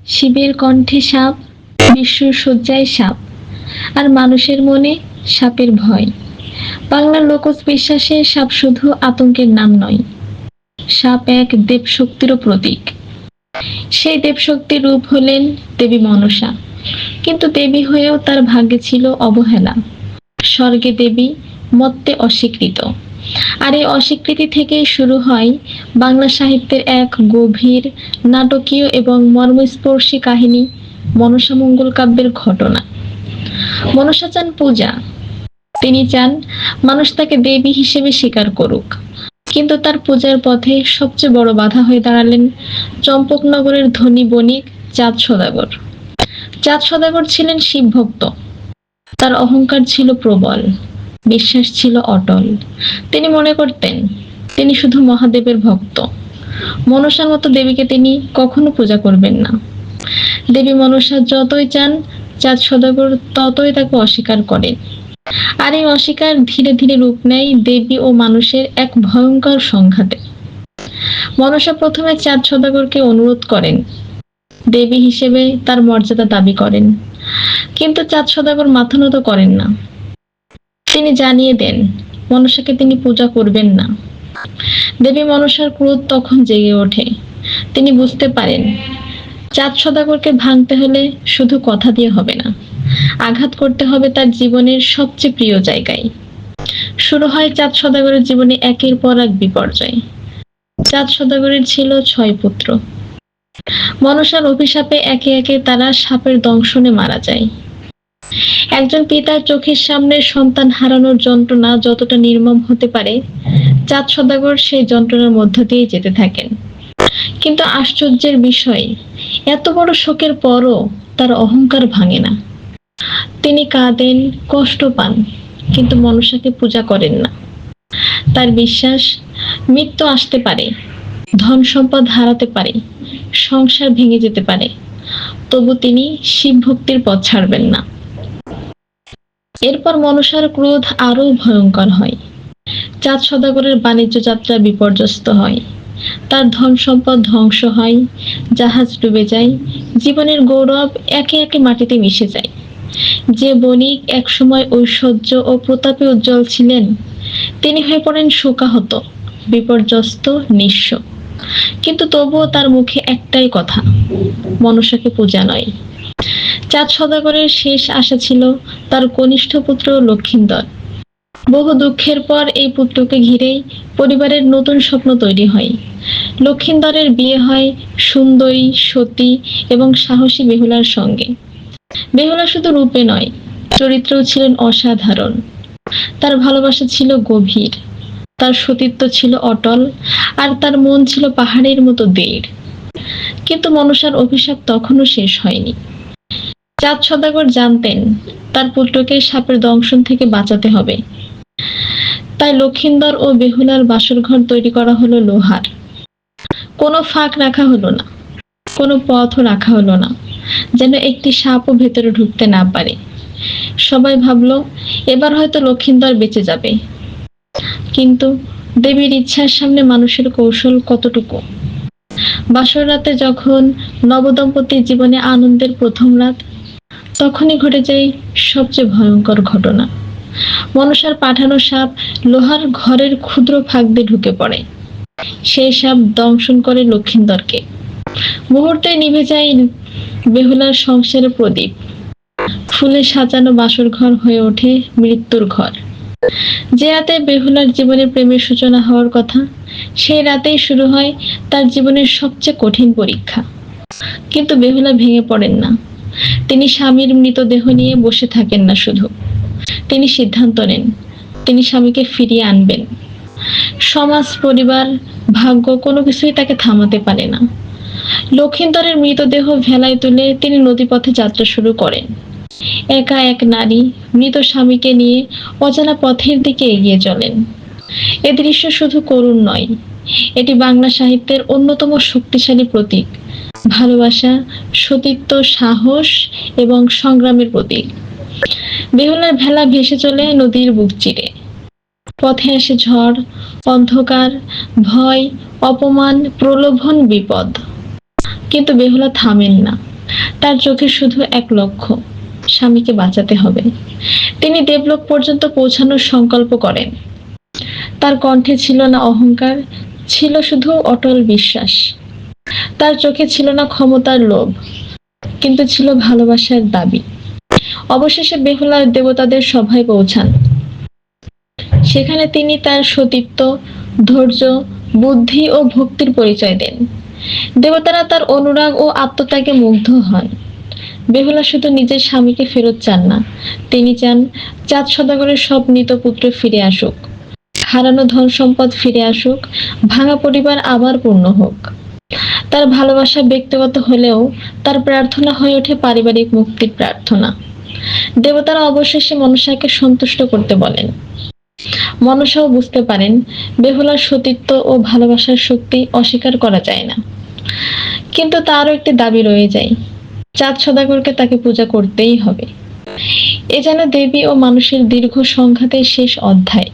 শিবের কণ্ঠে সাপ, বিষ্ণুর শয্যায় সাপ, আর মানুষের মনে সাপের ভয়। বাংলার লোকজ বিশ্বাসে সাপ শুধু আতঙ্কের নাম নয়, সাপ এক দেবশক্তিরও প্রতীক। সেই দেবশক্তির রূপ হলেন দেবী মনসা। কিন্তু দেবী হয়েও তার ভাগ্যে ছিল অবহেলা। স্বর্গে দেবী, মর্ত্যে অস্বীকৃত। আর এই অস্বীকৃতি থেকেই শুরু হয় বাংলা সাহিত্যের এক গভীর, নাটকীয় এবং মর্মস্পর্শী কাহিনী, মনসা মঙ্গল কাব্যের ঘটনা। মনসা চান পূজা। তিনি চান মানুষ তাকে দেবী হিসেবে স্বীকার করুক। কিন্তু তার পূজার পথে সবচেয়ে বড় বাধা হয়ে দাঁড়ালেন চম্পকনগরের ধনী বণিক চাঁদ সওদাগর। চাঁদ সওদাগর ছিলেন শিব ভক্ত। তার অহংকার ছিল প্রবল, বিশ্বাস ছিল অটল। তিনি মনে করতেন তিনি শুধু মহাদেবের ভক্ত। মনসার মতো দেবীকে তিনি কখনো পূজা করবেন না। দেবী মনসা যতই চান, চাঁদ সওদাগর ততই তাকে অস্বীকার করেন। আর এই অস্বীকার ধীরে ধীরে রূপ নেয় দেবী ও মানুষের এক ভয়ঙ্কর সংঘাতে। মনসা প্রথমে চাঁদ সওদাগরকে অনুরোধ করেন, দেবী হিসেবে তার মর্যাদা দাবি করেন। কিন্তু চাঁদ সওদাগর মাথা নত করেন না। তিনি জানিয়ে দেন মনসাকে তিনি পূজা করবেন না। দেবী মনসার ক্রোধ তখন জেগে ওঠে। তিনি বুঝতে পারেন চাঁদ সওদাগরকে ভাঙতে হলে শুধু কথা দিয়ে হবে না, আঘাত করতে হবে তার জীবনের সবচেয়ে প্রিয় জায়গায়। শুরু হয় চাঁদ সওদাগরের জীবনে একের পর এক বিপর্যয়। চাঁদ সওদাগরের ছিল 6 পুত্র। মনসার অভিশাপে একে একে তারা সাপের দংশনে মারা যায়। একজন পিতার চোখের সামনে সন্তান হারানোর যন্ত্রণা যতটা নির্মম হতে পারে, চাঁদ সওদাগর সেই যন্ত্রণার মধ্য দিয়ে যেতে থাকেন। কিন্তু আশ্চর্যের বিষয়, এত বড় শোকের পরও তার অহংকার ভাঙে না। তিনি কাঁদেন, কষ্ট পান, কিন্তু মনসাকে পূজা করেন না। তার বিশ্বাস মৃত্যু আসতে পারে, ধন সম্পদ হারাতে পারে, সংসার ভেঙে যেতে পারে, তবু তিনি শিব ভক্তির পথ ছাড়বেন না। এরপর মনসার ক্রোধ আরো ভয়ঙ্কর হয়। চাঁদ সওদাগরের বাণিজ্য যাত্রা বিপর্যস্ত হয়। তার ধন সম্পদ ধ্বংস হয়, জাহাজ ডুবে যায়, জীবনের গৌরব একে একে মাটিতে মিশে যায়। যে বণিক একসময় ঐশ্বর্য ও প্রতাপে উজ্জ্বল ছিলেন, তিনি হয়ে পড়েন শোকাহত, বিপর্যস্ত, নিঃস্ব। কিন্তু তবুও তার মুখে একটাই কথা, মনসাকে পূজা নয়। চাঁদ সওদাগরের শেষ আশা ছিল তার কনিষ্ঠ পুত্র লক্ষিন্দর। বহু দুঃখের পর এই পুত্রকে ঘিরেই পরিবারের নতুন স্বপ্ন তৈরি হয়। লক্ষিন্দরের বিয়ে হয় সুন্দরী, সতী এবং সাহসী বেহুলার সঙ্গে। বেহুলা শুধু রূপে নয়, চরিত্রেও ছিলেন অসাধারণ। তার ভালোবাসা ছিল গভীর, তার সতীত্ব ছিল অটল, আর তার মন ছিল পাহাড়ের মতো দৃঢ়। কিন্তু মনসার অভিশাপ তখনও শেষ হয়নি। চাঁদ সওদাগর জানতেন তার পুত্রকে সাপের দংশন থেকে বাঁচাতে হবে। তাই লক্ষিন্দর ও বেহুলার বাসর ঘর তৈরি করা হলো লোহার। কোনো ফাঁক রাখা হলো না, কোনো পথও রাখা হলো না, যেন একটি সাপও ভেতরে ঢুকতে না পারে। সবাই ভাবলো এবার হয়তো লক্ষিন্দর বেঁচে যাবে। কিন্তু দেবীর ইচ্ছার সামনে মানুষের কৌশল কতটুকু। বাসর রাতে যখন নবদম্পতির জীবনে আনন্দের প্রথম রাত, তখনই ঘটে যায় সবচেয়ে ভয়ঙ্কর ঘটনা। মনসার পাঠানো সাপ লোহার ঘরের ক্ষুদ্র ফাঁক দিয়ে ঢুকে পড়ে। সেই সাপ দংশন করে লক্ষিন্দরকে। মুহূর্তে নিভে যায় বেহুলার সংসারের প্রদীপ। ফুলে সাজানো বাসর ঘর হয়ে ওঠে মৃত্যুর ঘর। যে রাতে বেহুলার জীবনে প্রেমের সূচনা হওয়ার কথা, সেই রাতেই শুরু হয় তার জীবনের সবচেয়ে কঠিন পরীক্ষা। কিন্তু বেহুলা ভেঙে পড়েন না। তিনি স্বামীর মৃতদেহ নিয়ে বসে থাকেন না শুধু, তিনি সিদ্ধান্ত নেন তিনি স্বামীকে ফিরিয়ে আনবেন। সমাজ, পরিবার, ভাগ্য কোনো কিছুই তাকে থামাতে পারে না। লক্ষিন্দরের মৃতদেহ ভেলায় তুলে তিনি নদীপথে যাত্রা শুরু করেন। একা এক নারী মৃত স্বামীকে নিয়ে অজানা পথের দিকে এগিয়ে চলেন। এ দৃশ্য শুধু করুণ নয়, এটি বাংলা সাহিত্যের অন্যতম শক্তিশালী প্রতীক, ভালোবাসা, সতীত্ব, সাহস এবং সংগ্রামের প্রতীক। বেহুলার ভেলা ভেসে চলে নদীর বুক চিরে। পথে আসে ঝড়, অন্ধকার, ভয়, অপমান, প্রলোভন, বিপদ। কিন্তু বেহুলা থামেন না। তার চোখে শুধু এক লক্ষ্য, স্বামীকে বাঁচাতে হবে। তিনি দেবলোক পর্যন্ত পৌঁছানোর সংকল্প করেন। তার কণ্ঠে ছিল না অহংকার, ছিল শুধু অটল বিশ্বাস। তার চোখে ছিল না ক্ষমতার লোভ, কিন্তু ছিল ভালোবাসার দাবি। অবশেষে বেহুলা দেবতাদের সভায় পৌঁছান। সেখানে তিনি তার সতীত্ব, ধৈর্য, বুদ্ধি ও ভক্তির পরিচয় দেন। দেবতারা তার অনুরাগ ও আত্মত্যাগে মুগ্ধ হন। বেহুলা শুধু নিজের স্বামীকে ফেরত চান না, তিনি চান চাঁদ সদাগরের সব মৃত পুত্র ফিরে আসুক, হারানো ধন সম্পদ ফিরে আসুক, ভাঙা পরিবার আবার পূর্ণ হোক। তার ভালোবাসা ব্যক্তিগত হলেও তার প্রার্থনা হয়ে ওঠে পারিবারিক মুক্তির প্রার্থনা। দেবতারা অবশেষে মনসাকে সন্তুষ্ট করতে বলেন। মনসাও বুঝতে পারেন বেহুলার সতীত্ব ও ভালোবাসার শক্তি অস্বীকার করা যায় না, কিন্তু তারও একটি দাবি রয়ে যায়, চাঁদ সদাগরকে তাকে পূজা করতেই হবে। এ যেন দেবী ও মানুষের দীর্ঘ সংঘাতের শেষ অধ্যায়।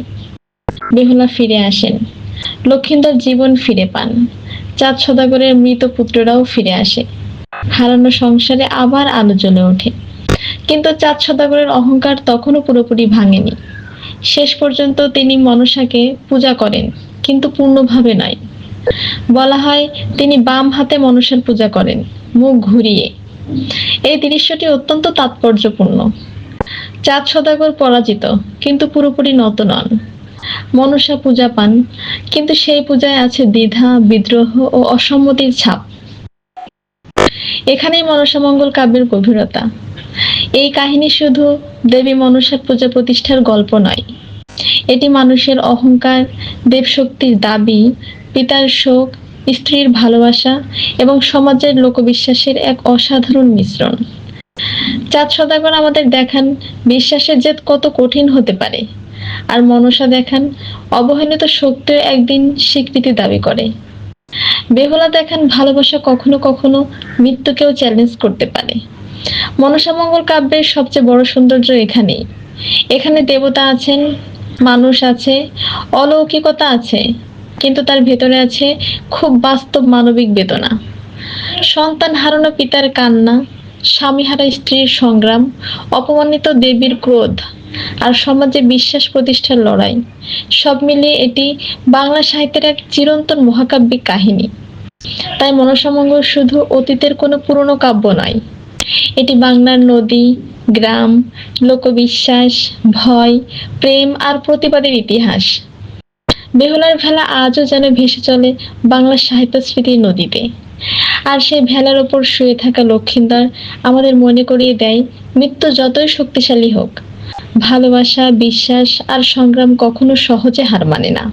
বেহুলা ফিরে আসেন, লক্ষিন্দর জীবন ফিরে পান, চাঁদ সদাগরের মৃত পুত্ররাও ফিরে আসে, হারানো সংসারে আবার আলো জ্বলে ওঠে। কিন্তু চাঁদ সদাগরের অহংকার তখনও পুরোপুরি ভাঙেনি। শেষ পর্যন্ত তিনি মনসাকে পূজা করেন, কিন্তু পূর্ণভাবে নয়। বলা হয় তিনি বাম হাতে মনসার পূজা করেন, মুখ ঘুরিয়ে। এই দৃশ্যটি অত্যন্ত তাৎপর্যপূর্ণ। চাঁদ সদাগর পরাজিত, কিন্তু পুরোপুরি নত নন। মনসা পূজা পান, কিন্তু সেই পূজায় আছে দ্বিধা, বিদ্রোহ ও অসম্মতির ছাপ। এখানেই মনসা মঙ্গল কাব্যের গভীরতা। এই কাহিনী শুধু দেবী মনসার পূজা প্রতিষ্ঠার গল্প নয়, এটি মানুষের অহংকার, দেবশক্তির দাবি, পিতার শোক, স্ত্রীর ভালোবাসা এবং সমাজের লোকবিশ্বাসের এক অসাধারণ মিশ্রণ। চাঁদ সদাগর আমাদের দেখান বিশ্বাসের জেদ কত কঠিন হতে পারে, আর মনসা দেখান অবহেলিত শক্তিও একদিন স্বীকৃতি দাবি করে। বেহুলা দেখান ভালোবাসা কখনো কখনো মৃত্যুকেও চ্যালেঞ্জ করতে পারে। মনসা মঙ্গল কাব্যের সবচেয়ে বড় সৌন্দর্য এখানেই। এখানে দেবতা আছেন, মানুষ আছে, অলৌকিকতা আছে, কিন্তু তার ভেতরে আছে খুব বাস্তব মানবিক বেদনা। সন্তান হারানো পিতার কান্না, স্বামীহারা স্ত্রীর সংগ্রাম, অপমানিত দেবীর ক্রোধ, আর সমাজে বিশ্বাস প্রতিষ্ঠার লড়াই, সব মিলিয়ে এটি বাংলা সাহিত্যের এক চিরন্তন মহাকাব্যিক কাহিনী। তাই মনসা মঙ্গল শুধু অতীতের কোনো পুরনো কাব্য নয়, এটি বাংলার নদী, গ্রাম, লোকবিশ্বাস, ভয়, প্রেম আর প্রতিবাদের ইতিহাস। বেহুলার ভেলা আজও যেন ভেসে চলে বাংলা সাহিত্য স্মৃতির নদীতে, আর সেই ভেলার ওপর শুয়ে থাকা লক্ষিন্দর আমাদের মনে করিয়ে দেয় মৃত্যু যতই শক্তিশালী হোক, ভালোবাসা, বিশ্বাস আর সংগ্রাম কখনো সহজে হার মানে না।